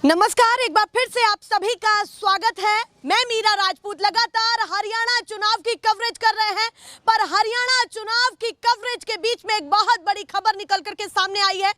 नमस्कार, एक बार फिर से आप सभी का स्वागत है। मैं मीरा राजपूत लगातार हरियाणा चुनाव की कवरेज कर रहे हैं, पर हरियाणा चुनाव की कवरेज के बीच में एक बहुत बड़ी खबर निकल करके सामने आई है।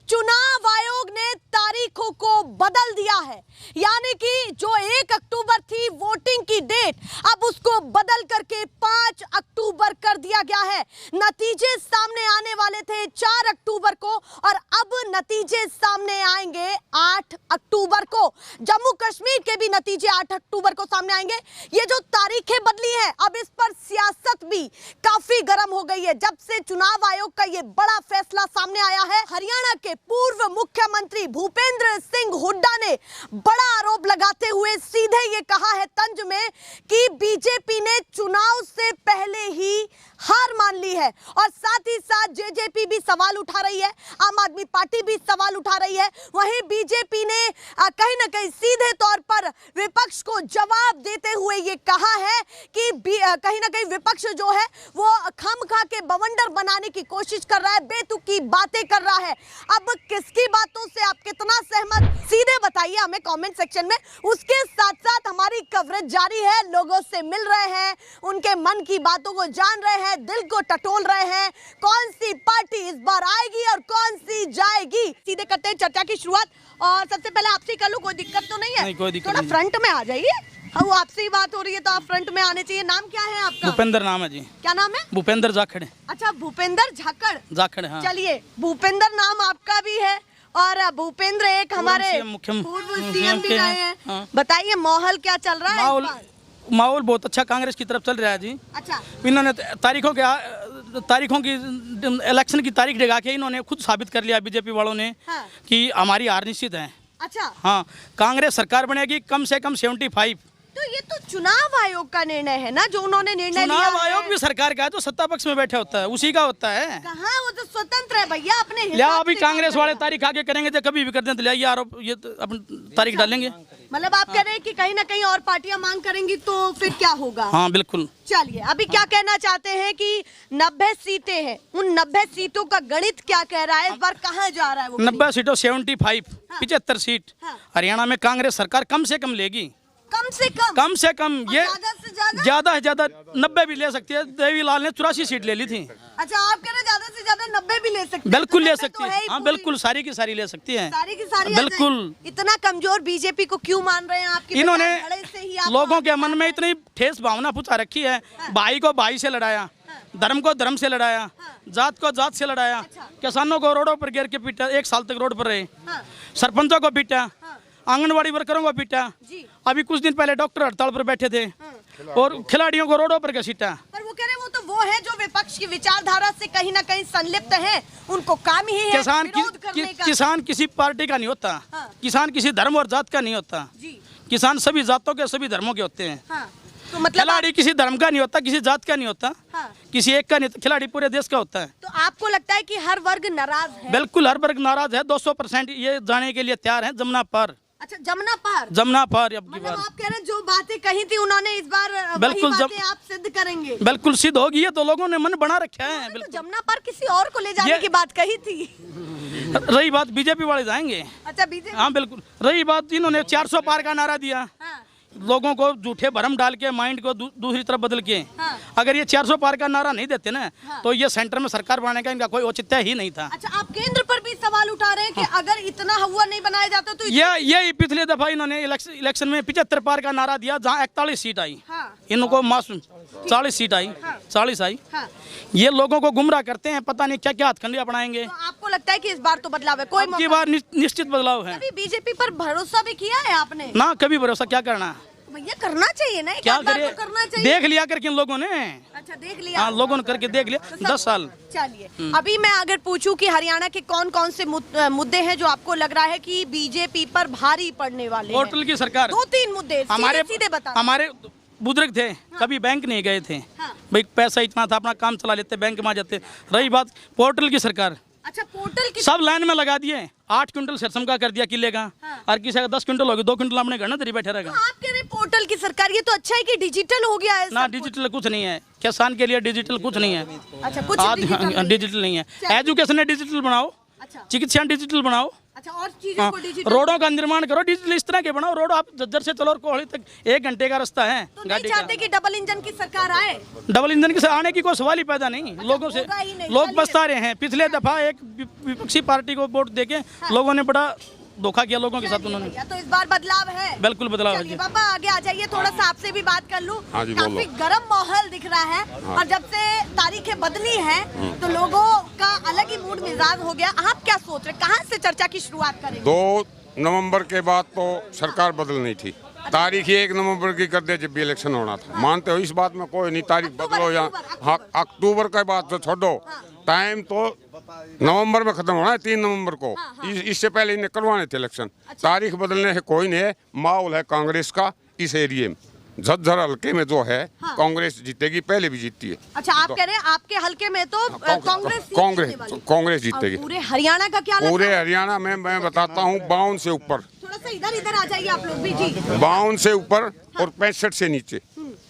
चुनाव आयोग ने तारीखों को बदल दिया है, यानी कि जो 1 अक्टूबर थी वोटिंग की डेट, अब उसको बदल करके 5 अक्टूबर कर दिया गया है। नतीजे सामने आने वाले थे 4 अक्टूबर को और अब नतीजे सामने आएंगे 8 अक्टूबर को। जम्मू कश्मीर के भी नतीजे 8 अक्टूबर को सामने आएंगे। ये जो तारीखें बदली हैं, अब इस पर सियासत भी काफी गर्म हो गई है। जब से चुनाव आयोग का ये बड़ा फैसला सामने आया है, हरियाणा के पूर्व मुख्यमंत्री भूपेंद्र सिंह हुड्डा ने बड़ा आरोप लगाते हुए सीधे ये कहा है तंज में कि बीजेपी ने चुनाव से पहले ही हार मान ली है। और साथ ही साथ जेजेपी भी सवाल उठा रही है, आम आदमी पार्टी भी सवाल उठा रही है। वहीं बीजेपी ने कहीं ना कहीं सीधे तौर पर विपक्ष को जवाब देते हुए ये कहा है कि कहीं ना कहीं विपक्ष जो है वो खामखा के बवंडर बनाने की कोशिश कर रहा है, बेतुकी बातें कर रहा है। अब किसकी बातों से आप कितना सहमत, सीधे बताइए हमें कमेंट सेक्शन में। उसके साथ साथ हमारी कवरेज जारी है, लोगों से मिल रहे हैं, उनके मन की बातों को जान रहे हैं, दिल को टटोल रहे हैं। कौन सी पार्टी इस बार आएगी और कौन सी जाएगी, सीधे करते हैं चर्चा की शुरुआत। और सबसे पहले आपसे कर लूं, कोई दिक्कत तो नहीं है? नहीं, कोई दिक्कत थोड़ा नहीं। फ्रंट में आ जाइए। हाँ, वो आपसे ही बात हो रही है तो आप फ्रंट में आने चाहिए। नाम क्या है आपका? भूपेंद्र नाम है जी। क्या नाम है? भूपेंद्र जाखड़। अच्छा, भूपेंद्र जाखड़, हाँ। चलिए, भूपेंद्र नाम आपका भी है और भूपेंद्र एक हमारे पूर्व सीएम भी रहे हैं। हाँ। बताइए माहौल क्या चल रहा है? माहौल बहुत अच्छा कांग्रेस की तरफ चल रहा है जी। अच्छा, इन्होंने तारीखों की इलेक्शन की तारीख दिखा के इन्होंने खुद साबित कर लिया बीजेपी वालों ने। हाँ। कि हमारी हार निश्चित है। अच्छा, हाँ, कांग्रेस सरकार बनेगी कम से कम 75। तो ये तो चुनाव आयोग का निर्णय है ना, जो उन्होंने निर्णय लिया चुनाव आयोग भी सरकार का है, तो सत्ता पक्ष में बैठा होता है, उसी का होता है। कहाँ, वो तो स्वतंत्र है भैया, अपने लिया हिसाब अभी से कांग्रेस काम वाले करेगा। तारीख आगे करेंगे तो कभी भी कर दें, तो लिया आरोप, ये तो अपन तारीख डालेंगे। मतलब आप कह रहे हैं कि कहीं ना कहीं और पार्टियां मांग करेंगी तो फिर क्या होगा? हाँ, बिल्कुल। चलिए, अभी क्या कहना चाहते हैं कि 90 सीटें हैं, उन 90 सीटों का गणित क्या कह रहा है, इस बार कहाँ जा रहा है वो? 90 सीटों 75, 75 सीट हाँ। हरियाणा में कांग्रेस सरकार कम से कम लेगी। कम से कम ये ज्यादा से ज्यादा ज्यादा से ज्यादा 90 भी ले सकती है। देवीलाल ने 84 सीट ले ली थी। अच्छा, आप कह रहे हैं ज्यादा से ज्यादा 90 भी ले सकते हैं? बिल्कुल तो ले 90 सकती तो है, ही हाँ पूरी। बिल्कुल, सारी की सारी ले सकती है, सारी की सारी आ बिल्कुल। जाएगी। इतना कमजोर बीजेपी को क्यों मान रहे हैं आपके? इन्होंने बड़े से ही आप लोगों के मन में इतनी ठेस भावना पुचा रखी है। भाई को भाई से लड़ाया, धर्म को धर्म से लड़ाया, जात को जात से लड़ाया, किसानों को रोडों पर गिर के पीटा, 1 साल तक रोड पर रहे, सरपंचों को पीटा, आंगनबाड़ी वर्करों को पीटा, जी। अभी कुछ दिन पहले डॉक्टर हड़ताल पर बैठे थे और खिलाड़ियों को रोडों पर घसीटा। पर वो कह रहे हैं वो तो वो है जो विपक्ष की विचारधारा से कहीं ना कहीं संलिप्त है, उनको काम ही है विरोध करने का। किसान किसी पार्टी का नहीं होता। हाँ। किसान किसी धर्म और जात का नहीं होता। जी। किसान सभी जातों के, सभी धर्मों के होते हैं। हाँ। तो मतलब खिलाड़ी किसी धर्म का नहीं होता, किसी जात का नहीं होता, हाँ। किसी एक का नहीं होता, खिलाड़ी पूरे देश का होता है। तो आपको लगता है कि हर वर्ग नाराज है? बिल्कुल, हर वर्ग नाराज है। 200% ये जाने के लिए तैयार है जमुना पार। अच्छा, जमुना पार। जमुना पार अब की मतलब बार आप कह रहे हैं जो बातें कही थी उन्होंने इस बार बिल्कुल वही बातें आप सिद्ध करेंगे? बिल्कुल सिद्ध होगी। ये तो लोगों ने मन बना रखा है। तो बिल्कुल। जमुना पार किसी और को ले जाने ये- की बात कही थी। रही बात, बीजेपी वाले जाएंगे। अच्छा, बीजेपी। हाँ बिल्कुल। रही बात, इन्होंने 400 पार का नारा दिया, हाँ। लोगों को झूठे भरम डाल के, माइंड को दूसरी तरफ बदल के। हाँ। अगर ये 400 पार का नारा नहीं देते ना, तो ये सेंटर में सरकार बनाने का इनका कोई औचित्य ही नहीं था। अच्छा, आप केंद्र पर भी सवाल उठा रहे हैं कि अगर इतना हुआ नहीं बनाया जाता तो ये पिछले दफा इन्होंने इलेक्शन में 75 पार का नारा दिया, जहाँ 41 सीट आई। हाँ। इनको मासूम 40 सीट आई। 40 आई। हाँ। ये लोगों को गुमराह करते हैं, पता नहीं क्या क्या हथकंडे अपनाएंगे। तो आपको लगता है कि इस बार तो बदलाव है? कोई अब की बार निश्चित बदलाव है। कभी बीजेपी पर भरोसा भी किया है आपने? ना, कभी भरोसा क्या करना, भैया करना चाहिए ना, क्या एक बार करे, तो करना चाहिए। देख लिया करके इन लोगों ने। अच्छा, देख लिया। हाँ, लोगों ने करके देख लिया। तो 10 साल। चलिए, अभी मैं अगर पूछूं कि हरियाणा के कौन कौन से मुद्दे हैं जो आपको लग रहा है कि बीजेपी पर भारी पड़ने वाले हैं? पोर्टल की सरकार, 2-3 मुद्दे सीधे बता। हमारे बुजुर्ग थे, कभी बैंक नहीं गए थे। हाँ। भाई पैसा इतना था, अपना काम चला लेते, बैंक में आ जाते। रही बात पोर्टल की सरकार, अच्छा, पोर्टल की सब लाइन में लगा दिए। 8 क्विंटल सरसों का कर दिया किले का। हाँ। और किसी का 10 क्विंटल होगी, 2 क्विंटल अपने घर ना बैठे रहेगा। तो आप कह रहे हैं पोर्टल की सरकार, ये तो अच्छा है कि डिजिटल हो गया है ना, सब कुछ। डिजिटल कुछ नहीं है। किसान के लिए डिजिटल कुछ नहीं है। अच्छा, कुछ डिजिटल नहीं है। डिजिटल नहीं है। एजुकेशन डिजिटल बनाओ, अच्छा। चिकित्सा डिजिटल बनाओ, अच्छा, और चीजों को डिजिटल रोडों का निर्माण करो, डिजिटल इस तरह के बनाओ रोड। आप झज्जर से चलो और कोहली तक 1 घंटे का रास्ता है तो नहीं गाड़ी चाहते कि डबल इंजन की सरकार आए? डबल इंजन के आने की कोई सवाल ही पैदा नहीं। लोगों से होगा ही नहीं, लोग चलिए। पछता रहे हैं। पिछले दफा एक विपक्षी पार्टी को वोट देके लोगों ने बड़ा धोखा किया लोगों के साथ उन्होंने। भैया, तो इस बार बदलाव है? बिल्कुल बदलाव चलिए है। बाबा आगे आ जाइए, थोड़ा सा आपसे भी बात कर लूं। हाँ जी, बोलो। काफी गर्म माहौल दिख रहा है और जब से तारीखें बदली हैं तो लोगों का अलग ही मूड मिजाज हो गया। आप क्या सोच रहे, कहाँ से चर्चा की शुरुआत करेंगे? 2 नवंबर के बाद तो सरकार बदलनी थी। तारीख 1 नवंबर की कर दे जब भी इलेक्शन होना था। मानते हो इस बात में कोई नहीं, तारीख बदलो या हाँ अक्टूबर के बाद तो छोड़ो। टाइम तो नवंबर में खत्म होना है 3 नवंबर को। इससे पहले इन्हें करवाने थे इलेक्शन। तारीख बदलने से कोई नहीं है। माहौल है कांग्रेस का इस एरिया में। झज्जर हल्के में जो है कांग्रेस जीतेगी, पहले भी जीतती है। अच्छा, आप कह रहे हैं आपके हल्के में तो कांग्रेस जीतेगी। पूरे हरियाणा का क्या? पूरे हरियाणा में मैं बताता हूँ 52 से ऊपर, थोड़ा सा इधर आ जाइए आप लोग भी जी। 52 से ऊपर और 65 से नीचे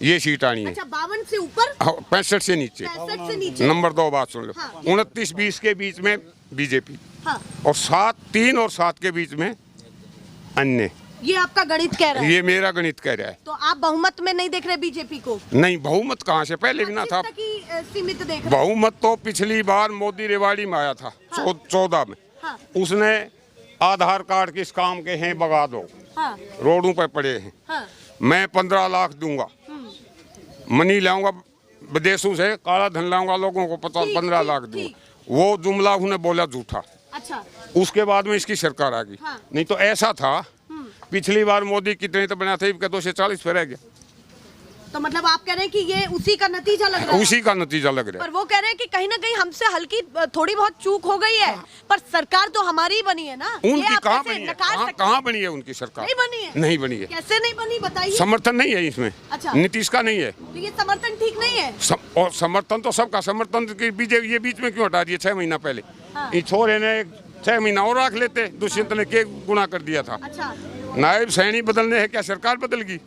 ये सीट आनी है। अच्छा, 52 से ऊपर 65 से नीचे। 65 से नीचे। नंबर 2 बात सुन लो। हाँ। 29-20 के बीच में बीजेपी हाँ। और 3 और 7 के बीच में अन्य। ये आपका गणित कह रहा है? ये मेरा गणित कह रहा है। तो आप बहुमत में नहीं देख रहे बीजेपी को? नहीं, बहुमत कहाँ से, पहले भी ना था। सीमित देख रहे? बहुमत तो पिछली बार मोदी रेवाड़ी में आया था 14 में। हाँ। उसने आधार कार्ड किस काम के हैं बगा दो, हाँ। रोडों पे पड़े हैं। हाँ। मैं 15 लाख दूंगा, मनी लाऊंगा विदेशों से, काला धन लाऊंगा, लोगों को पता 15 लाख दूंगा। वो जुमला उन्हें बोला झूठा। अच्छा। उसके बाद में इसकी सरकार आ गई। हाँ। नहीं तो ऐसा था पिछली बार मोदी कितने तो बना थे, 240 पे रह गया। तो मतलब आप कह रहे हैं कि ये उसी का नतीजा लग रहा है? उसी का नतीजा लग रहा पर वो कह रहे हैं कि कहीं ना कहीं हमसे हल्की थोड़ी बहुत चूक हो गई है, पर सरकार तो हमारी बनी है ना। है। ये उनकी आप कहाँ कैसे बनी है? नकार सकते हैं? कहाँ बनी है उनकी सरकार? नहीं बनी है। नहीं बनी है। कैसे नहीं बनी बताइए? समर्थन नहीं है इसमें। अच्छा। नीतीश का नहीं है। तो ये समर्थन ठीक नहीं है? और समर्थन तो सबका, समर्थन की बीजेपी ये बीच में क्यों हटा दिया 6 महीना पहले? हाँ। ये छोरे ने 6 महीना और रख लेते। दुष्यंत ने क्या गुना कर दिया था? अच्छा। नायब सैनी बदलने है क्या सरकार बदल गई?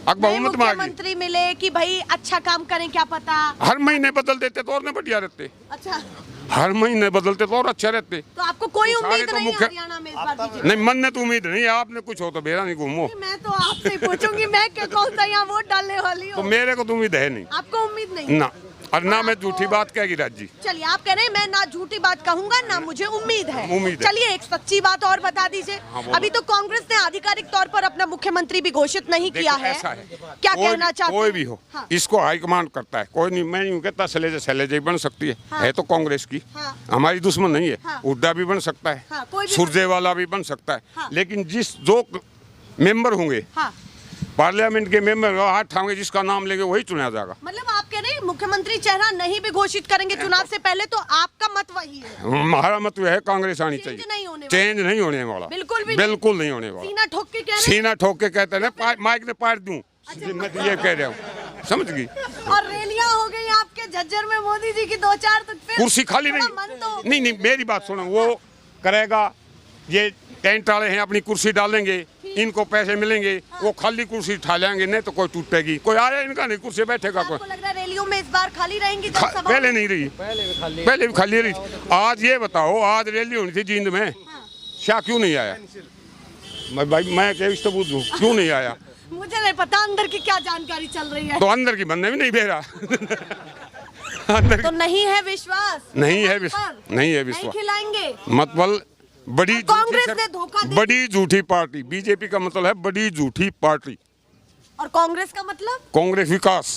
अब बहुमत में आ गई। मुख्यमंत्री मिले कि भाई अच्छा काम करें, क्या पता। हर महीने बदल देते तो और न बढ़िया रहते। अच्छा, हर महीने बदलते तो और अच्छे रहते। तो आपको कोई सारे उम्मीद तो नहीं है मुख्य- हरियाणा में इस बार बीजेपी? नहीं, मन ने तो उम्मीद नहीं है। आपने कुछ हो तो बेरा नहीं घूमो। मैं तो आपसे ही पूछूंगी, मैं क्या कौन सा यहाँ वोट डालने वाली तो हूँ? मेरे को तो उम्मीद है नहीं आपको उम्मीद नहीं? ना, और ना मैं झूठी बात कहेगी राज जी। चलिए, आप कह रहे हैं मैं ना झूठी बात कहूंगा ना मुझे उम्मीद है। उम्मीद है। चलिए एक सच्ची बात और बता दीजिए। बोलो। अभी तो कांग्रेस ने आधिकारिक तौर पर अपना मुख्यमंत्री भी घोषित नहीं किया देखो, है। ऐसा है। क्या कहना चाहते कोई हैं? भी हो, हाँ। इसको हाईकमांड करता है। कोई नहीं, मैं यूँ कहता शैलेजा बन सकती है। हाँ। है तो कांग्रेस की। हाँ। हमारी दुश्मन नहीं है। हाँ। हुड्डा भी बन सकता है। हाँ, कोई भी सुरजेवाला भी बन सकता है। हाँ। लेकिन जो मेंबर होंगे हाँ। पार्लियामेंट के मेंबर हाथ ठांगे जिसका नाम लेंगे वही चुना जाएगा। मतलब आप कह रहे हैं मुख्यमंत्री चेहरा नहीं भी घोषित करेंगे चुनाव से पहले, तो आपका मत वही है? हमारा मत है कांग्रेस आनी चेंज चाहिए। नहीं होने वाला। चेंज नहीं होने वाला। बिल्कुल भी नहीं। बिल्कुल नहीं होने वाला। सीना ठोक के कह रहे हैं? सीना ठोक के कहते हैं माइक ने पार दूं। मैं तो ये कह रहा हूँ, समझ गई? और रैलियां हो गई आपके झज्जर में मोदी जी की 2-4, तो फिर कुर्सी खाली थोड़ा नहीं। मन तो नहीं, मेरी बात सुनो। वो करेगा, ये टेंट वाले हैं अपनी कुर्सी डालेंगे, इनको पैसे मिलेंगे, वो खाली कुर्सी उठा लेंगे, नहीं तो कोई टूटेगी। कोई आ रहा है इनका नहीं, कुर्सी बैठेगा कोई। आपको लग रहा है रैलियों में इस बार खाली रहेंगी जनसभाएं? पहले नहीं रही, पहले भी खाली रही। आज ये बताओ, आज रैली होनी थी जींद में, क्या क्यों नहीं आया? मैं क्या तो पूछूं, क्यों नहीं आया? मुझे नहीं पता अंदर की क्या जानकारी चल रही है। तो अंदर की बनने भी नहीं बेरा। अंदर तो नहीं है विश्वास? नहीं है पर विश्वास, नहीं है नहीं विश्वास। खिलाएंगे? मतलब बड़ी कांग्रेस झूठी ने धोखा दे बड़ी झूठी पार्टी। बीजेपी का मतलब है बड़ी झूठी पार्टी। और कांग्रेस का मतलब कांग्रेस विकास।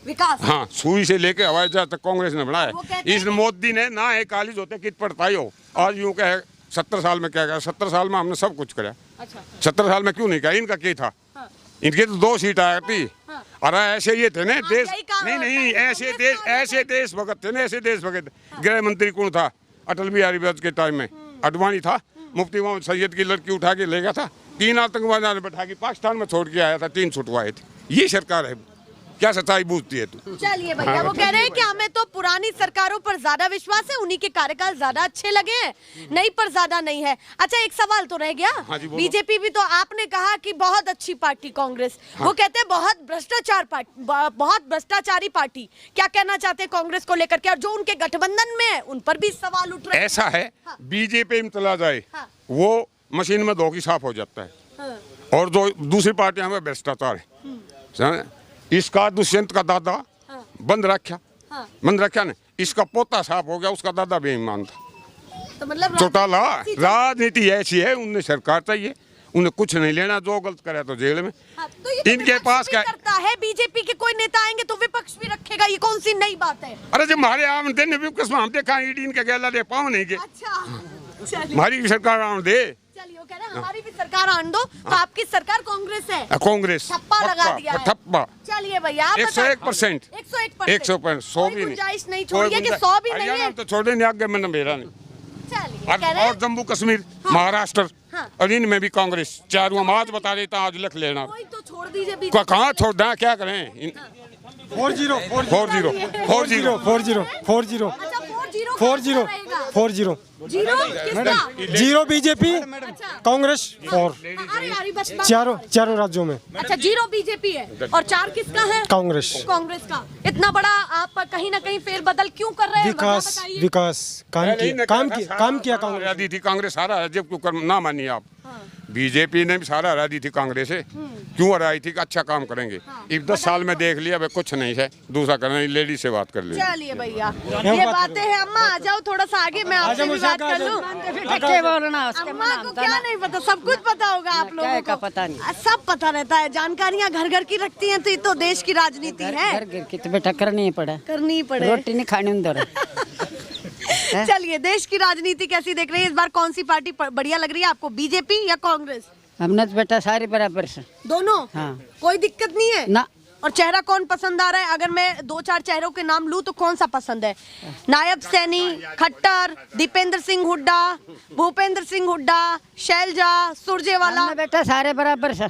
विकास। हाँ, सुई से लेके हवाई जहाज तक कांग्रेस ने बनाया वो है। कहते इस मोदी ने ना है कॉलेज होते कित पढ़ताई हो। आज यूं कहे 70 साल में क्या कहा? 70 साल में हमने सब कुछ करा। अच्छा। 70 साल में क्यों नहीं कहा? इनका क्या था? हाँ। इनके तो 2 सीट आया थी। हाँ। और ऐसे ये थे ना देश, यही काम नहीं होता नहीं, है, ऐसे कांग्रेस देश भगत थे ना, ऐसे देश भगत। गृह मंत्री कौन था? अटल बिहारी वाजपेयी के टाइम में अडवाणी था। मुफ्ती मोहम्मद सैयद की लड़की उठा के ले गया था। 3 आतंकवादियों ने बैठा के पाकिस्तान में छोड़ के आया था, 3 छुटवाए थे। ये सरकार है क्या सच्चाई पूछती है तू? चलिए भैया, वो कह रहे हैं कि हमें तो पुरानी सरकारों पर ज्यादा विश्वास है, उन्हीं के कार्यकाल ज्यादा अच्छे लगे हैं, नई पर ज्यादा नहीं है। अच्छा, एक सवाल तो रह गया। हाँ जी, बोलो। बीजेपी भी तो आपने कहा कि बहुत अच्छी पार्टी कांग्रेस, हाँ। वो कहते हैं बहुत भ्रष्टाचारी पार्टी। क्या कहना चाहते हैं कांग्रेस को लेकर के, और जो उनके गठबंधन में है उन पर भी सवाल उठ रहे हैं? ऐसा है, हाँ। बीजेपी में चला जाए हाँ। वो मशीन में धोखी साफ हो जाता है, हाँ। और जो दूसरी पार्टियां में भ्रष्टाचार है। समझे? इसका दुष्यंत का दादा हाँ। बंद रखा, हाँ। बंद रखा ने, इसका पोता साफ हो गया, उसका दादा बेईमान था। तो मतलब चौटाला राजनीति- राजनीति ऐसी है, उन्हें सरकार चाहिए, उन्हें कुछ नहीं लेना, जो गलत करे तो जेल में। हाँ, तो ये तो इनके विपक्ष पास भी क्या करता है, बीजेपी के कोई नेता आएंगे तो विपक्ष भी रखेगा, ये कौन सी नई बात है? अरे जब हमारे आम देने विपक्ष में हम देखा ईडी इनके गैला दे पाओ नहीं के, अच्छा, चलिए हमारी भी सरकार आम दे। चलिए, वो कह रहे हैं हमारी भी सरकार आन दो, तो आपकी सरकार कांग्रेस है, कांग्रेस ठप्पा लगा दिया है। ठप्पा चलिए भैया, आप 101%, 101%, 100 भी नहीं, गुंजाइश नहीं छोड़िए कि 100 भी नहीं हरियाणा है। में तो छोड़े नहीं, आगे मैंने मेरा नहीं। चलिए, कह रहे और हैं जम्मू कश्मीर, महाराष्ट्र, हाँ। और इनमें भी कांग्रेस, चारों हम आज बता देता, आज लिख लेना। कोई तो छोड़ दीजिए बीजेपी। कहाँ छोड़ दें, क्या करें? 40 40 जीरो किसका? जीरो बीजेपी अच्छा, कांग्रेस 4 अरे बस बात- चारों राज्यों में अच्छा, जीरो बीजेपी है और 4 किसका है? कांग्रेस। कांग्रेस का। इतना बड़ा आप कहीं ना कहीं फेरबदल क्यों कर रहे हैं? वजह बताइए। विकास काम किया कांग्रेस। हरा दी थी कांग्रेस, सारा राज्य क्यों ना मानिए आप? बीजेपी ने भी सारा हरा दी थी कांग्रेस से, क्यों हराई थी? कि अच्छा काम करेंगे। इस 10 साल में देख लिया, कुछ नहीं है, दूसरा करना, लेडी से बात कर लिया। चलिए भैया, ये बातें हैं। अम्मा आ जाओ थोड़ा सा आगे, मैं आपसे भी बात कर लूं। बोलना उसके अम्मा को क्या नहीं पता, सब कुछ पता होगा आप लोगों का को। पता नहीं। सब पता रहता है, जानकारियाँ घर घर की रखती हैं, तो ये तो देश की राजनीति है, घर गिर की तो बेटा करनी ही पड़ा, करनी ही पड़े। रोटी नहीं खानी उधर। चलिए, देश की राजनीति कैसी देख रही है इस बार? कौन सी पार्टी बढ़िया लग रही है आपको, बीजेपी या कांग्रेस? हमने तो बेटा सारी बराबर से। दोनों? हाँ। कोई दिक्कत नहीं है ना। और चेहरा कौन पसंद आ रहा है? अगर मैं 2-4 चेहरों के नाम लूं तो कौन सा पसंद है? नायब सैनी, खट्टर, दीपेंद्र सिंह हुड्डा, भूपेंद्र सिंह हुड्डा, शैलजा, सुरजेवाला? हमने बेटा सारे बराबर से,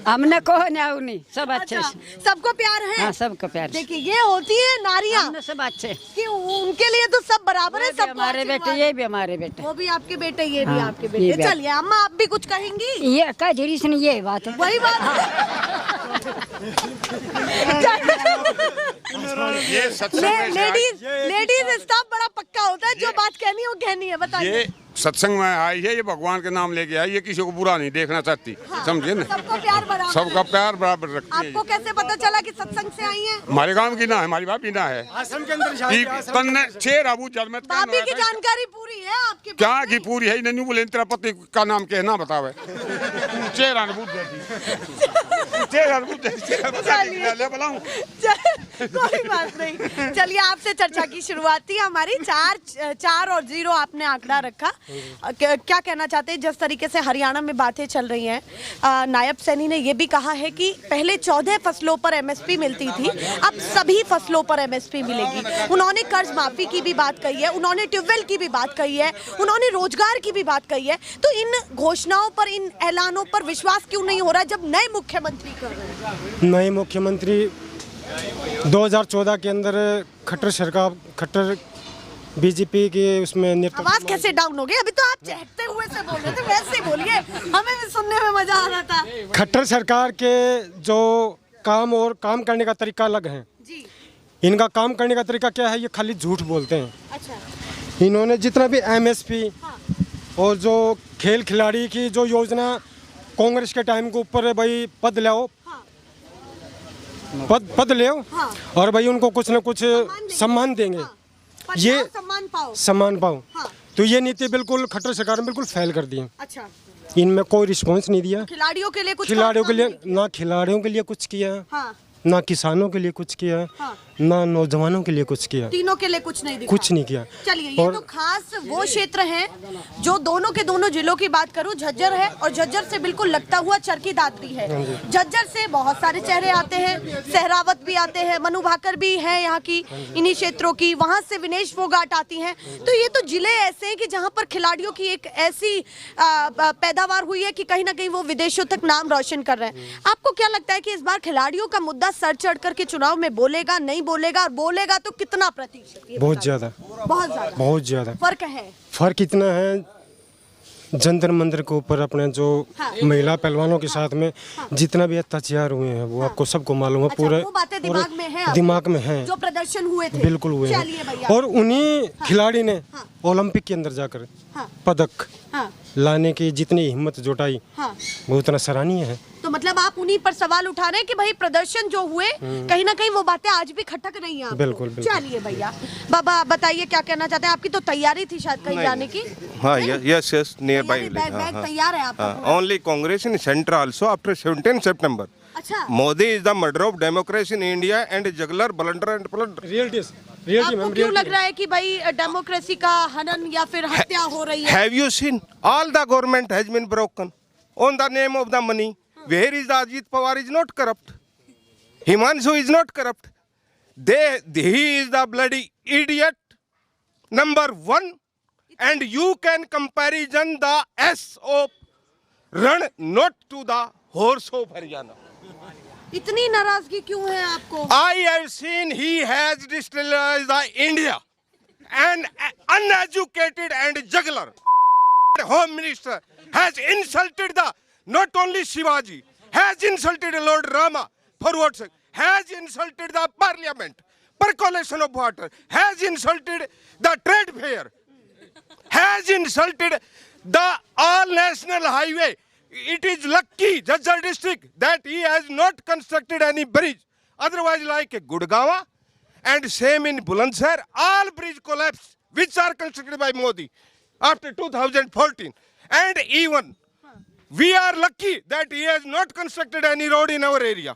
हमने को नहीं, सब अच्छे अच्छा, से। सबको प्यार है? हाँ, सबको प्यार से। देखिए, ये होती है नारियां हमने सब अच्छे। कि उनके लिए तो सब बराबर है, वो भी सब हमारे बेटे, ये भी हमारे बेटे। वो भी आपके बेटे, ये भी हाँ, आपके ये बेटे। भी आप- चलिए अम्मा, आप भी कुछ कहेंगी? ये का झीरी से नहीं, ये बात है। वही बात ये सत्संग में से लेडीज स्टाफ बड़ा पक्का होता है, जो बात कहनी है वो कहनी है। बताइए। ये सत्संग में आई है, ये भगवान के नाम लेके आई, ये किसी को बुरा नहीं देखना चाहती, समझे ना? सबको प्यार बराबर सबका है। प्यार बराबर रखती है। आपको कैसे पता चला कि सत्संग से आई हैं? हमारे गांव की ना है, हमारी भाभी ना है। आश्रम के अंदर तन्ने 6 राबू जलमत का भाभी की नाम है। जानकारी पूरी है आपके पास? क्या की पूरी है? नन्नू बोले तेरा पति का नाम कहना बतावे। 6 रान बूझ देती, 6 रान बूझ देती, ले बुलाऊं? कोई बात नहीं। चलिए, आपसे चर्चा की शुरुआत थी हमारी। 4 और 0 आपने आंकड़ा रखा। क्या कहना चाहते हैं जिस तरीके से हरियाणा में बातें चल रही हैं? नायब सैनी ने यह भी कहा है कि पहले 14 फसलों पर एमएसपी मिलती थी, अब सभी फसलों पर एमएसपी मिलेगी। उन्होंने कर्ज माफी की भी बात कही है, उन्होंने ट्यूबवेल की भी बात कही है, उन्होंने रोजगार की भी बात कही है। तो इन घोषणाओं पर, इन ऐलानों पर विश्वास क्यों नहीं हो रहा जब नए मुख्यमंत्री कर रहे हैं? नए मुख्यमंत्री 2014 के अंदर खट्टर बीजेपी के उसमें नेतृत्व। आवाज कैसे डाउन हो गई? अभी तो आप चहकते हुए से बोल रहे थे, वैसे ही बोलिए, हमें भी सुनने में मजा आ रहा था। खट्टर सरकार के जो काम करने का तरीका अलग है। जी। इनका काम करने का तरीका क्या है? ये खाली झूठ बोलते हैं। अच्छा। इन्होंने जितना भी एमएसपी और जो खेल खिलाड़ी की जो योजना कांग्रेस के टाइम के ऊपर है, भाई पद ले हाँ। और भाई उनको कुछ न कुछ सम्मान देंगे। ये सम्मान पाओ। हाँ। तो ये नीति बिल्कुल खट्टर सरकार ने बिल्कुल फेल कर दी है। अच्छा। इनमें कोई रिस्पांस नहीं दिया। खिलाड़ियों के लिए कुछ खिलाड़ियों के लिए काम ना खिलाड़ियों के लिए कुछ किया, हाँ। ना किसानों के लिए कुछ किया, हाँ। ना नौजवानों के लिए कुछ किया, तीनों के लिए कुछ नहीं दिखा। कुछ नहीं किया। चलिए, ये तो खास वो क्षेत्र हैं जो दोनों के दोनों जिलों की बात करूं, झज्जर है और झज्जर से बिल्कुल लगता हुआ चरखी दादरी है। झज्जर से बहुत सारे चेहरे आते हैं, सहरावत भी आते हैं, मनु भाकर भी है यहाँ की, इन्हीं क्षेत्रों की, वहां से विनेश फोगाट आती हैं। तो ये तो जिले ऐसे हैं कि जहाँ पर खिलाड़ियों की एक ऐसी पैदावार हुई है कि कहीं ना कहीं वो विदेशों तक नाम रोशन कर रहे हैं। आपको क्या लगता है कि इस बार खिलाड़ियों का मुद्दा सर चढ़ करके चुनाव में बोलेगा, नहीं बोलेगा, और बोलेगा तो कितना प्रतिशत? बहुत ज्यादा, बहुत ज्यादा फर्क है। फर्क इतना है, जंतर मंदिर के ऊपर अपने जो महिला पहलवानों के साथ में जितना भी अत्याचार हुए हैं वो आपको सबको मालूम है। पूरे वो बातें दिमाग में हैं, दिमाग में है, जो प्रदर्शन हुए थे बिल्कुल हुए हैं। और उन्हीं खिलाड़ी ने ओलंपिक के अंदर जाकर पदक लाने की जितनी हिम्मत जुटाई वो उतना सराहनीय है। तो मतलब आप उन्हीं पर सवाल उठा रहे हैं कि भाई प्रदर्शन जो हुए कहीं ना कहीं वो बातें आज भी खटक रही हैं। बिल्कुल, बिल्कुल। चलिए भैया, बाबा बताइए क्या कहना चाहते हैं? आपकी तो तैयारी थी शायद कहीं जाने की। हाँ, यस नियर बाई बैग तैयार है आपका? ओनली कांग्रेस इन सेंटर आल्सो आफ्टर 17 सितंबर। अच्छा, Modi is the murder of democracy in India and juggler blunder and plunder. Reality आपको क्यों लग रहा है कि भाई डेमोक्रेसी का हनन या फिर हत्या हो रही है? Have you seen all the government has been broken on the name of the money? Where is the Ajit Pawar is not corrupt. Himanshu is not corrupt. He is the bloody idiot number one, and you can comparison the S of run not to the horse of Haryana. इतनी नाराजगी क्यों है आपको? I have seen he has destabilized the India, and uneducated and juggler home minister has insulted the not only Shivaji, has insulted Lord Rama for what sake, has insulted the parliament, percolation of water, has insulted the trade fair, has insulted the all national highway. It is lucky Jajjal district that he has not constructed any bridge. Otherwise, like Gurgaon and same in Bulandshahr, all bridge collapsed which are constructed by Modi after 2014. And even we are lucky that he has not constructed any road in our area.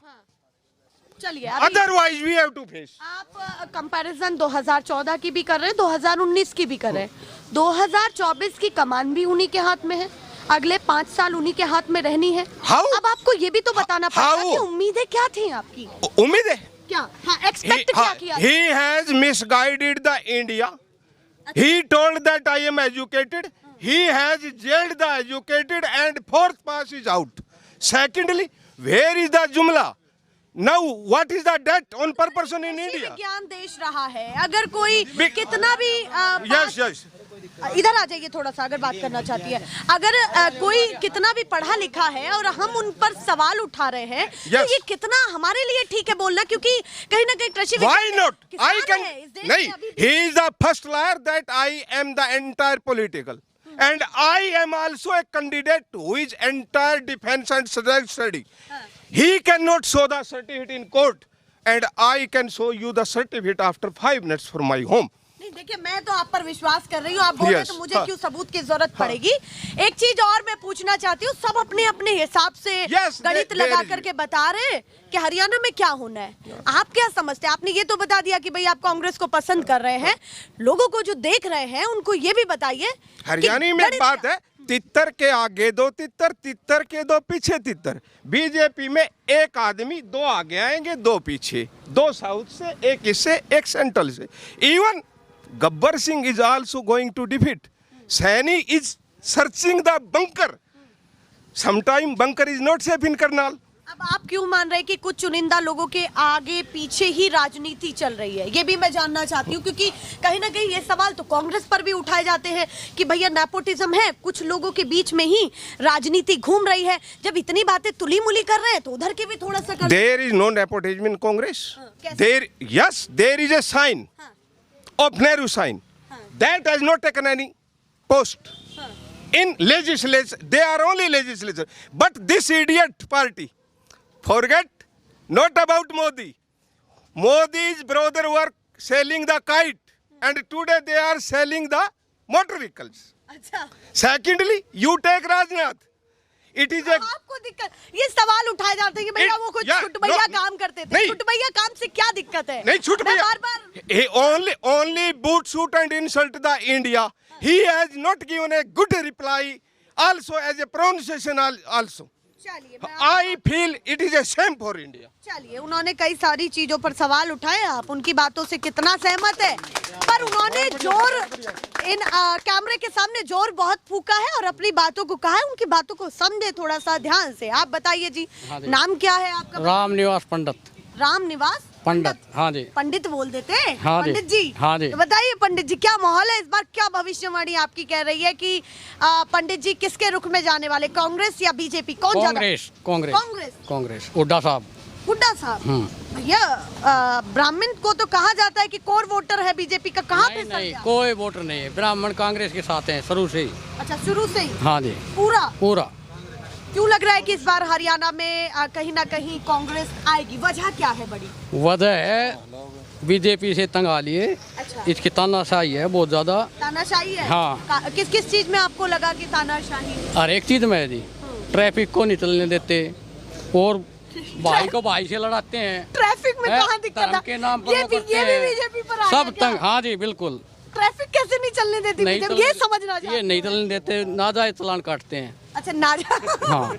चलिए, अभी Otherwise, we have to face. आप comparison 2014 की भी कर रहे हैं, 2019 की भी कर रहे हैं। 2024 की कमान भी उन्हीं के हाथ में है, अगले 5 साल उन्हीं के हाथ में रहनी है। How? अब आपको ये भी तो बताना पड़ेगा How? कि उम्मीदें क्या थी आपकी? उम्मीद है क्या एक्सपेक्ट क्या किया? he has misguided the India. He told that I am educated. He has jailed the educated and fourth pass is out. Secondly, where is the Jumla? Now, what is the debt on per person in India? विज्ञान देश रहा है, अगर कोई कितना भी Yes. इधर आ जाइए थोड़ा सा, अगर बात करना चाहती है, अगर कोई कितना भी पढ़ा लिखा है और हम उन पर सवाल उठा रहे हैं, तो ये कितना हमारे लिए ठीक है बोलना, क्योंकि कहीं ना कहीं कृषि Why not? I किसान can. है इस देश नहीं, में अभी भी। he is the first liar that I am the entire political. And I am also a candidate who is entire defense and study. He cannot show the certificate in court, and I can show you the certificate after 5 minutes from my home. नहीं, देखिए, मैं तो आप पर विश्वास कर रही हूँ, आप बोल रहे Yes, तो मुझे हाँ। क्यों सबूत की जरूरत पड़ेगी? एक चीज और मैं पूछना चाहती हूँ, सब अपने अपने हिसाब से Yes, गणित there लगा is- करके बता रहे हैं कि हरियाणा में क्या होना है। आप क्या समझते हैं? आपने ये तो बता दिया कि भाई आप कांग्रेस को पसंद कर रहे हैं, लोगों को जो देख रहे हैं उनको ये भी बताइए कि हरियाणी में गणित बात क्या- है, तितर के आगे 2 तितर, तितर के 2 पीछे तितर। बीजेपी में एक आदमी 2 आगे आएंगे 2 पीछे, 2 साउथ से, 1 इससे, 1 सेंट्रल से। Even Gabbar Singh is also going to defeat. Saini is searching the bunker. Sometime bunker is not safe in Karnal. अब आप क्यों मान रहे हैं कि कुछ चुनिंदा लोगों के आगे पीछे ही राजनीति चल रही है? ये भी मैं जानना चाहती हूँ, क्योंकि कहीं ना कहीं ये सवाल तो कांग्रेस पर भी उठाए जाते हैं कि भैया नेपोटिज्म है, कुछ लोगों के बीच में ही राजनीति घूम रही है। जब इतनी बातें तुली मुली कर रहे हैं तो उधर के भी थोड़ा सा कर। There is no nepotism in Congress. कैसे? There is a sign of Nehru sign that has not taken any post in legislature. They are only legislature. But this idiot party forget not about Modi. Modi's brother were selling the kite, and today they are selling the motor vehicles. अच्छा, Secondly, you take Rajnath. It is a आपको दिक्कत, ये सवाल उठाए जाते हैं कि भैया वो कुछ Yeah, छुटभैया no, काम करते थे, नहीं। छुटभैया काम से क्या दिक्कत है? नहीं छूट मैं भैया बार-बार he only boot shoot and insult the India. He has not given a good reply also as a pronunciation also. चलिए मैं I feel it is a shame for India. चलिए, उन्होंने कई सारी चीजों पर सवाल उठाए, आप उनकी बातों से कितना सहमत है, पर उन्होंने जोर इन कैमरे के सामने जोर बहुत फूका है और अपनी बातों को कहा है, उनकी बातों को समझे थोड़ा सा ध्यान से। आप बताइए जी, नाम क्या है आपका? राम निवास पंडित। राम निवास पंडित, हाँ जी। पंडित बोल देते हैं? हाँ जी, पंडित जी, हाँ जी। तो बताइए पंडित जी, क्या माहौल है इस बार? क्या भविष्यवाणी आपकी कह रही है कि पंडित जी किसके रुख में जाने वाले, कांग्रेस या बीजेपी, कौन ज्यादा? कांग्रेस कांग्रेस कांग्रेस कांग्रेस हुड्डा साहब। हुड्डा साहब, भैया ब्राह्मण को तो कहा जाता है कि कोर वोटर है बीजेपी का, कहाँ पे नहीं सर नहीं, गया? कोई वोटर नहीं है, ब्राह्मण कांग्रेस के साथ हैं शुरू से ही। अच्छा, शुरू से ही? हाँ जी, पूरा? पूरा। क्यों लग रहा है कि इस बार हरियाणा में कहीं ना कहीं कांग्रेस आएगी? वजह क्या है बड़ी? वजह है बीजेपी से तंग आ लिए, अच्छा, इसकी तानाशाही है बहुत ज्यादा। तानाशाही है? हाँ। किस किस चीज में आपको लगा कि तानाशाही? हर एक चीज में है जी, ट्रैफिक को नहीं चलने देते और भाई को भाई से लड़ाते हैं। ट्रैफिक में हैं? कहाँ दिक्कत धर्म है? के नाम पर ये वो भी करते हैं। बीजेपी पर आ सब गया क्या? तंग, हाँ जी बिल्कुल। ट्रैफिक कैसे नहीं चलने देती नहीं बीजेपी? ये चलने- समझना चाहते ये नहीं हैं। चलने देते, नाजायज चालान काटते हैं। अच्छा, नाजायज हाँ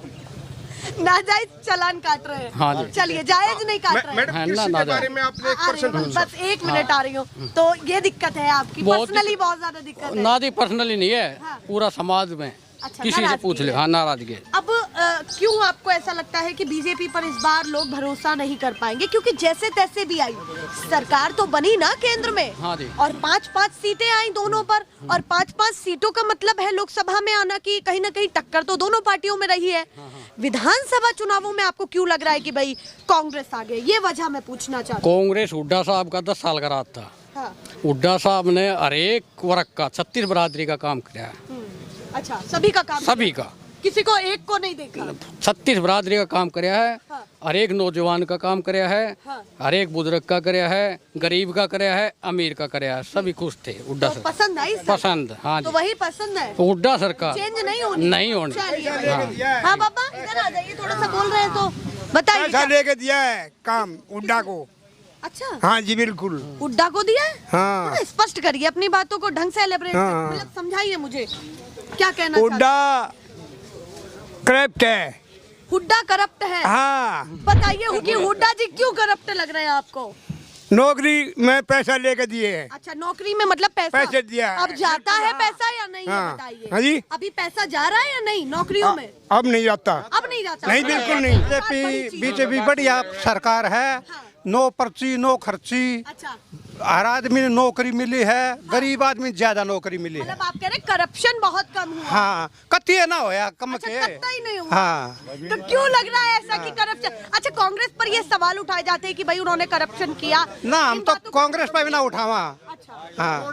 नाजायज चालान काट रहे हैं? हाँ जी। चलिए, जायज नहीं काट रहे हैं? मैडम है कृषि ना, के ना बारे में आपने एक आ रही हूँ, पर्सन बस एक मिनट आ रही हूँ। तो ये दिक्कत है आपकी बहुत पर्सनली, बहुत ज्यादा दिक्कत है? ना जी पर्सनली नहीं है, हाँ। पूरा समाज में अच्छा, किसी से नाराजगी पूछ ले। है। हाँ, नाराजगी है। अब क्यों आपको ऐसा लगता है कि बीजेपी पर इस बार लोग भरोसा नहीं कर पाएंगे? क्योंकि जैसे तैसे भी आई सरकार तो बनी ना केंद्र में, हाँ जी। और 5-5 सीटें आई दोनों पर, और 5-5 सीटों का मतलब है लोकसभा में आना की कहीं ना कहीं टक्कर तो दोनों पार्टियों में रही है। विधानसभा चुनावों में आपको क्यों लग रहा है कि भाई कांग्रेस आ गई? ये वजह मैं पूछना चाहती कांग्रेस हुड्डा साहब का 10 साल का राज था। हूँ। हाँ, हुड्डा साहब ने हर एक वर्ग का 36 बरादरी का काम किया है, अच्छा, सभी का काम सभी किया? का। किसी को एक को नहीं देखा? 36 बरादरी का काम कराया है, हाँ। हर एक नौजवान का काम कराया है, हाँ। हर एक बुजुर्ग का कराया है, गरीब का कराया है, अमीर का कराया है, सभी खुश थे हुड्डा तो सर। पसंद आई सरकार? पसंद, हाँ तो जी। वही पसंद है, हुड्डा सरकार चेंज नहीं होनी? नहीं होनी। चलिए भैया। हाँ बाबा, इधर आ जाइए, थोड़ा सा बोल रहे हैं तो बताइए। पैसा क्या? लेके दिया है काम हुड्डा को। अच्छा, हाँ जी बिल्कुल। हुड्डा को दिया है? हाँ। थोड़ा स्पष्ट करिए अपनी बातों को, ढंग से एलेबरेट हाँ। मतलब समझाइए मुझे क्या कहना चाहते हुड्डा करप्ट है। हैं? हुड्डा करप्ट है? हाँ, बताइए कि हुड्डा जी क्यों करप्ट लग रहे हैं आपको? नौकरी में पैसा लेके दिए है। अच्छा, नौकरी में मतलब पैसा? पैसे दिया है। अब जाता है पैसा या नहीं है? हाँ। बताइए। हाँ जी। अभी पैसा जा रहा है या नहीं नौकरियों में? अब नहीं जाता। अब नहीं जाता? नहीं, बिल्कुल नहीं। बीजेपी बढ़िया सरकार है, नो पर्ची नो खर्ची, अच्छा, हर आदमी ने नौकरी मिली है, गरीब आदमी ज्यादा नौकरी मिली है। मतलब आप कह रहे करप्शन बहुत कम हुआ? हाँ, कत्ती ना होया कम अच्छा, के। कत्ता ही नहीं हुआ? हाँ, तो क्यों लग रहा है ऐसा कि करप्शन? अच्छा, कांग्रेस पर ये सवाल उठाए जाते हैं कि भाई उन्होंने करप्शन किया। ना हम इन तो बातों को- कांग्रेस पे भी ना उठावा। अच्छा, हाँ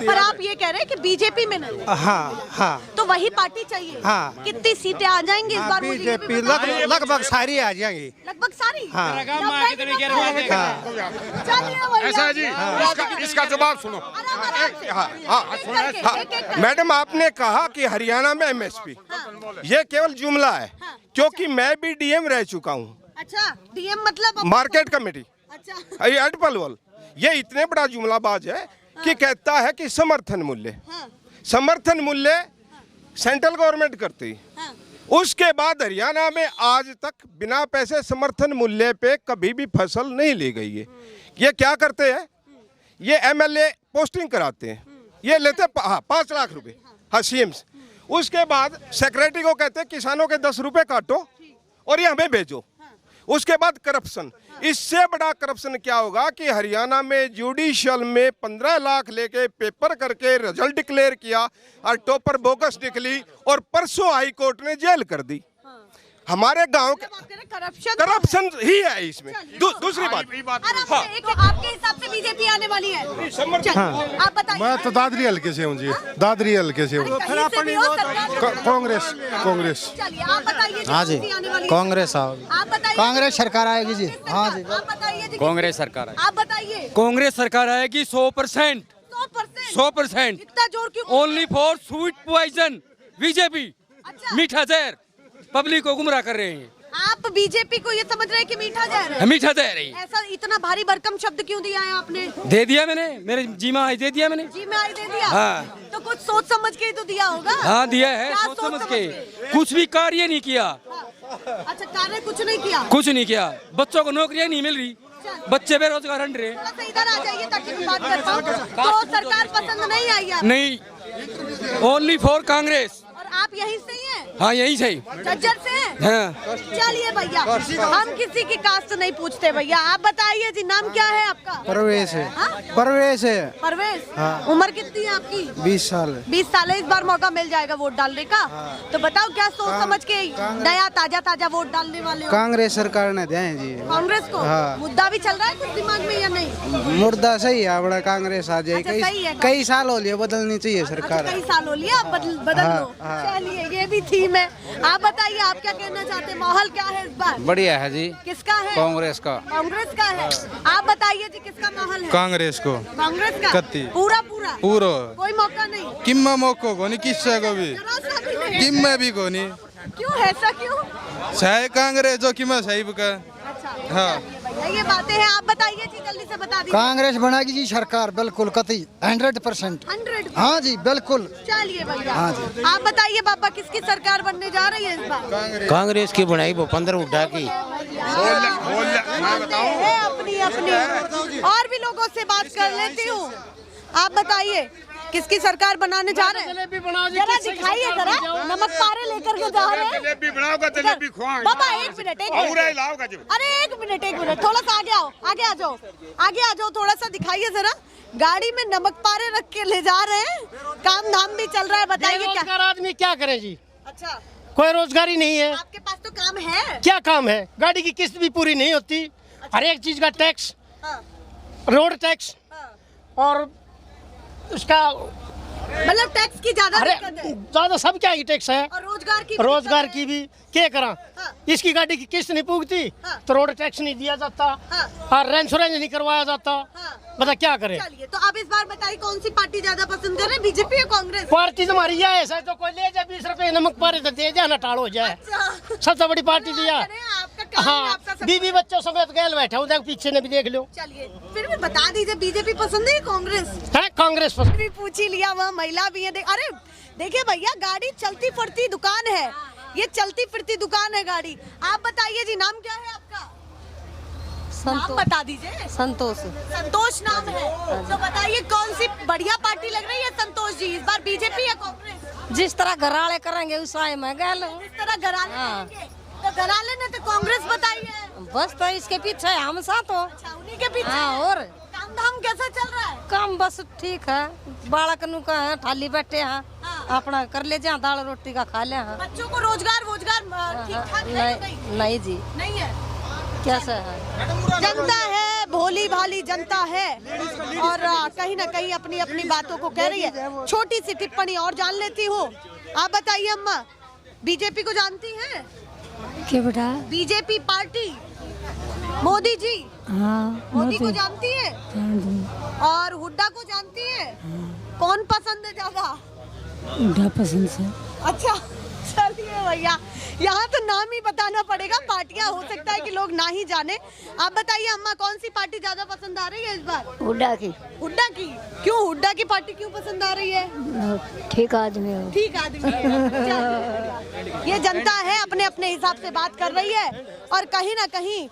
पर आप ये कह रहे हैं कि बीजेपी में नहीं, हाँ हाँ तो वही पार्टी चाहिए? हाँ। कितनी सीटें आ जाएंगी इस बार? मुझे ये भी बीजेपी बताइए। लगभग सारी आ जाएंगी। लगभग सारी? हाँ। 90 की 90? चलिए भैया। ऐसा है जी, इसका जवाब सुनो। आराम आराम से। हाँ, हाँ, एक करके, हाँ, एक एक करके। मैडम आपने कहा कि हरियाणा में एमएसपी, ये केवल जुमला है, हाँ। क्योंकि मैं भी डीएम रह चुका हूँ, अच्छा, डीएम मतलब मार्केट कमेटी, अच्छा, ये अटपलवल। ये इतने बड़ा जुमलाबाज है कि कहता है कि समर्थन मूल्य, हाँ, समर्थन मूल्य सेंट्रल गवर्नमेंट करती है। हाँ, उसके बाद हरियाणा में आज तक बिना पैसे समर्थन मूल्य पे कभी भी फसल नहीं ली गई है। ये क्या करते हैं? ये एमएलए पोस्टिंग कराते हैं, ये लेते 5 लाख रुपए, हाँ सीएम्स। उसके बाद सेक्रेटरी को कहते हैं किसानों के 10 रुपए काटो और ये हमें भेजो। उसके बाद करप्शन, इससे बड़ा करप्शन क्या होगा कि हरियाणा में जुडिशियल में 15 लाख लेके पेपर करके रिजल्ट डिक्लेयर किया और टॉपर बोगस निकली और परसों हाई कोर्ट ने जेल कर दी। हमारे गांव के करप्शन करप्शन ही है इसमें। दूसरी बात, आपके हिसाब से बीजेपी आने वाली है? चलिए, आप बताइए। मैं तो दादरी हल्के से हूँ जी, दादरी हल्के से हूँ। कहीं से भी हो सरकार? कांग्रेस कांग्रेस। चलिए, आप बताइए। हाँ जी, कौन सी आने वाली है? कांग्रेस आप बताइए। कांग्रेस सरकार आएगी जी। हाँ जी, आप बताइए जी। कांग्रेस सरकार है। आप बताइए। कांग्रेस सरकार आएगी 100%। 100%? 100%। इतना जोर क्यों? Only for sweet poison BJP, अच्छा। मीठा जहर। पब्लिक को गुमराह कर रहे हैं। आप बीजेपी को ये समझ रहे हैं कि मीठा जहर है? मीठा जहर है। ऐसा इतना भारी भरकम शब्द क्यों दिया है आपने? दे दिया मैंने, मेरे जी में आई दे दिया मैंने। जी में आई दे दिया? हाँ। तो कुछ सोच समझ के ही तो दिया होगा। हाँ दिया है, क्या सोच समझ के। कुछ भी कार्य नहीं किया। अच्छा, कार्य कुछ नहीं किया? कुछ नहीं किया। बच्चों को नौकरियां नहीं मिल रही, बच्चे बेरोजगार हट रहे। थोड़ा सा इधर आ जाइए ताकि मैं बात कर पाऊं। तो सरकार पसंद नहीं आई आपको? नहीं, ओनली फॉर कांग्रेस। और आप यहीं से ही हैं? हाँ यही सही। झज्जर से हैं? हाँ। चलिए भैया, हम किसी की कास्ट नहीं पूछते भैया। आप बताइए जी, नाम क्या है आपका? परवेश है। हाँ? परवेश है। परवेश। हाँ। उम्र कितनी है आपकी? 20 साल। 20 साल है। इस बार मौका मिल जाएगा वोट डालने का। तो बताओ क्या सोच समझ के नया ताजा वोट डालने वाले हो? कांग्रेस सरकार ने दिया है जी। कांग्रेस को? हाँ। मुद्दा भी चल रहा है कुछ दिमाग में या नहीं? मुर्दा सही है, बड़ा कांग्रेस आ जाए। अच्छा, सही है। कई साल हो लिए, बदलनी चाहिए सरकार। कई साल हो लिया, बदल हाँ, लो। हाँ। चलिए, ये भी थीम है। आप बताइए, आप क्या कहना चाहते हैं? माहौल क्या है इस बार? बढ़िया है जी। किसका है? कांग्रेस का। कांग्रेस का है। आप बताइए जी, किसका माहौल है? कांग्रेस को कांग्रेस का? कत्ती। पूरा पूरो कोई मौका नहीं? किम्मा मौको को नहीं, किस्से को भी जरा सा भी नहीं? किम्मा भी को नहीं। क्यों, ऐसा क्यों? चाहे कांग्रेस जो किम्मा साहिब का। अच्छा, हाँ। भैया ये बातें हैं। आप बताइए जी, जल्दी से बता दीजिए। कांग्रेस बनाएगी जी सरकार, बिल्कुल कतई 100%। 100? हाँ जी बिल्कुल। चलिए भैया, हाँ जी। आप बताइए बाबा, किसकी सरकार बनने जा रही है इस बार? कांग्रेस की बनाई वो 15 उठा की। है अपनी अपनी। और भी लोगों से बात कर लेती हूँ। आप बताइए, किसकी सरकार बनाने जा रहे हैं? जरा दिखाइए, जरा नमक पारे लेकर के जा रहे हैं। जलेबी बनाओगा, जलेबी खुआएंगे। बाबा एक मिनट, अरे एक मिनट, थोड़ा सा आगे आओ, आगे आ जाओ, थोड़ा सा दिखाइए जरा। गाड़ी में नमक पारे रख के ले जा रहे हैं, काम धाम भी चल रहा है। बताइए क्या आदमी क्या करे जी? अच्छा, कोई रोजगारी नहीं है। आपके पास तो काम है। क्या काम है? गाड़ी की किस्त भी पूरी नहीं होती। हर एक चीज का टैक्स, हाँ, रोड टैक्स हाँ। और उसका मतलब टैक्स की ज्यादा दिक्कत है। ज्यादा सब क्या ही टैक्स है। और रोजगार की भी क्या करा? हाँ। इसकी गाड़ी की किस्त नहीं पूगती, हाँ। तो रोड टैक्स नहीं दिया जाता, हाँ। और इंश्योरेंस नहीं करवाया जाता। हाँ। बता क्या करे? चलिए, तो आप इस बार बताइए, कौन सी पार्टी ज्यादा पसंद कर रहे हैं, बीजेपी या कांग्रेस? पार्टी तुम्हारी यह ऐसा है, तो कोई ले जाए 20 रुपए नमक पारे तो दे जाए ना, टाड़ो जाए। अच्छा। सबसे बड़ी पार्टी दिया। आपका काम है, हाँ, आपका सब- बीवी बच्चों समेत गैल बैठा हूँ, देख पीछे ने भी देख लो। चलिए, फिर भी बता दीजिए, बीजेपी पसंद है या कांग्रेस? है कांग्रेस पसंद। भी पूछ ही लिया, वह महिला भी है। अरे देखिए भैया, गाड़ी चलती फिरती दुकान है, ये चलती फिरती दुकान है गाड़ी। आप बताइए जी, नाम क्या है आपका? नाम बता दीजिए। संतोष। संतोष नाम है। तो बताइए, कौन सी बढ़िया पार्टी लग रही है संतोष जी इस बार, बीजेपी या कांग्रेस? जिस तरह घराड़े करेंगे उस आए मैं गए। इस तरह घराले करेंगे, तो घराले ने तो कांग्रेस बताई है। बस तो इसके पीछे हम साथ हो। अच्छा, उन्हीं के पीछे। हाँ, और काम धाम कैसा चल रहा है? काम बस ठीक है। बालक नु का है, थाली बैठे हैं, अपना कर ले जा, दाल रोटी का खा ले हैं। बच्चों को रोजगार ठीक ठाक है या नहीं? नहीं जी, नहीं है। कैसे है? जनता है, भोली भाली जनता है, और कहीं ना कहीं अपनी अपनी बातों को कह रही है। छोटी सी टिप्पणी और जान लेती हूँ। आप बताइए अम्मा, बीजेपी को जानती हैं? क्या बेटा? BJP party, Modi ji. हाँ, मोदी को जानती है? और हुड्डा को जानती है? कौन पसंद है ज्यादा? हुड्डा पसंद से। अच्छा, चलिए भैया, यहाँ तो नाम ही बताना पड़ेगा, पार्टियां हो सकता है कि लोग ना ही जाने। आप बताइए अम्मा, कौन सी पार्टी ज्यादा पसंद आ रही है इस बार? हुड्डा की। हुड्डा की? क्यों, हुड्डा की पार्टी क्यों पसंद आ रही है? ठीक आदमी हो। ठीक आदमी है। चलिए, ये जनता है, अपने अपने हिसाब से बात कर रही है, और कहीं ना कहीं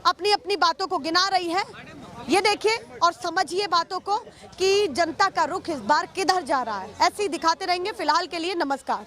अपनी अपनी बातों को गिना रही है। ये देखिए और समझिए बातों को कि जनता का रुख इस बार किधर जा रहा है। ऐसे ही दिखाते रहेंगे। फिलहाल के लिए नमस्कार।